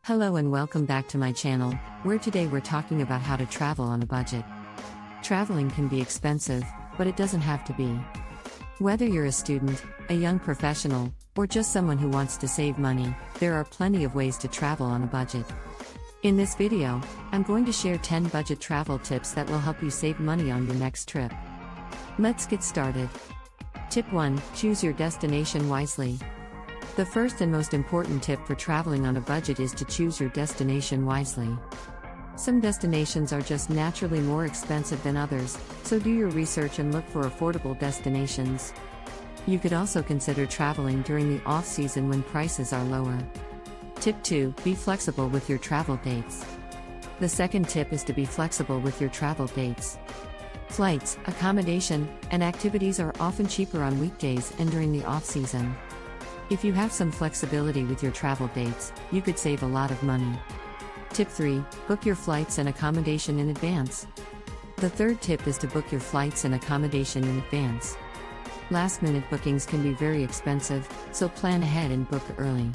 Hello and welcome back to my channel, where today we're talking about how to travel on a budget. Traveling can be expensive, but it doesn't have to be. Whether you're a student, a young professional, or just someone who wants to save money, there are plenty of ways to travel on a budget. In this video, I'm going to share 10 budget travel tips that will help you save money on your next trip. Let's get started. Tip 1. Choose your destination wisely. The first and most important tip for traveling on a budget is to choose your destination wisely. Some destinations are just naturally more expensive than others, so do your research and look for affordable destinations. You could also consider traveling during the off-season when prices are lower. Tip 2. Be flexible with your travel dates. The second tip is to be flexible with your travel dates. Flights, accommodation, and activities are often cheaper on weekdays and during the off-season. If you have some flexibility with your travel dates, you could save a lot of money. Tip 3. Book your flights and accommodation in advance. The third tip is to book your flights and accommodation in advance. Last-minute bookings can be very expensive, so plan ahead and book early.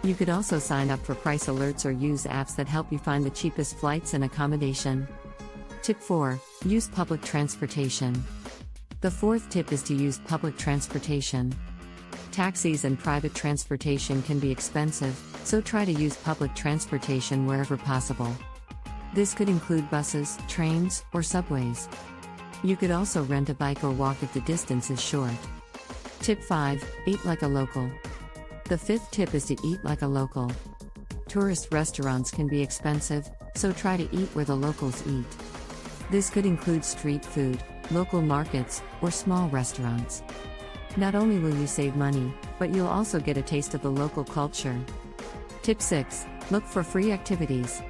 You could also sign up for price alerts or use apps that help you find the cheapest flights and accommodation. Tip 4. Use public transportation. The fourth tip is to use public transportation. Taxis and private transportation can be expensive, so try to use public transportation wherever possible. This could include buses, trains, or subways. You could also rent a bike or walk if the distance is short. Tip 5. Eat like a local. The fifth tip is to eat like a local. Tourist restaurants can be expensive, so try to eat where the locals eat. This could include street food, local markets, or small restaurants. Not only will you save money, but you'll also get a taste of the local culture. Tip 6. Look for free activities.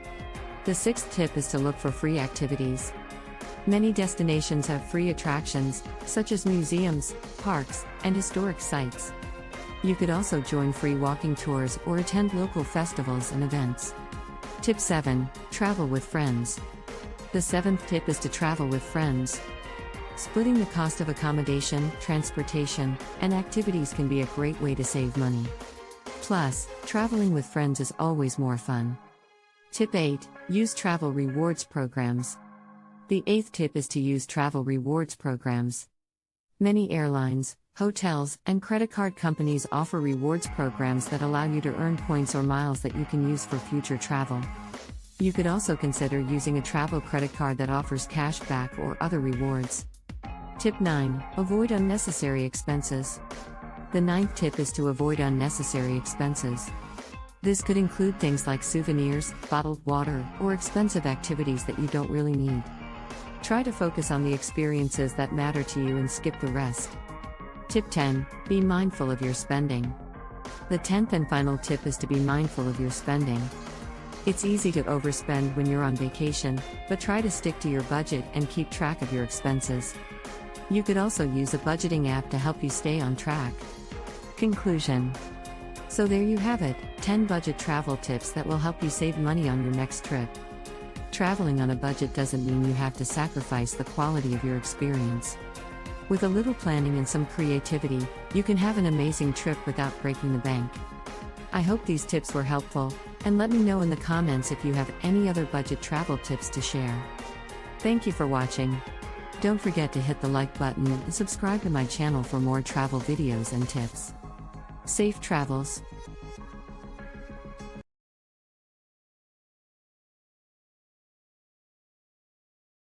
The sixth tip is to look for free activities. Many destinations have free attractions, such as museums, parks, and historic sites. You could also join free walking tours or attend local festivals and events. Tip 7. Travel with friends. The seventh tip is to travel with friends. Splitting the cost of accommodation, transportation, and activities can be a great way to save money. Plus, traveling with friends is always more fun. Tip 8. Use travel rewards programs. The eighth tip is to use travel rewards programs. Many airlines, hotels, and credit card companies offer rewards programs that allow you to earn points or miles that you can use for future travel. You could also consider using a travel credit card that offers cash back or other rewards. Tip 9. Avoid unnecessary expenses. The ninth tip is to avoid unnecessary expenses. This could include things like souvenirs, bottled water, or expensive activities that you don't really need. Try to focus on the experiences that matter to you and skip the rest. Tip 10. Be mindful of your spending. The 10th and final tip is to be mindful of your spending. It's easy to overspend when you're on vacation, but try to stick to your budget and keep track of your expenses. You could also use a budgeting app to help you stay on track. Conclusion. So there you have it, 10 budget travel tips that will help you save money on your next trip. Traveling on a budget doesn't mean you have to sacrifice the quality of your experience. With a little planning and some creativity, you can have an amazing trip without breaking the bank. I hope these tips were helpful, and let me know in the comments if you have any other budget travel tips to share. Thank you for watching. Don't forget to hit the like button and subscribe to my channel for more travel videos and tips. Safe travels.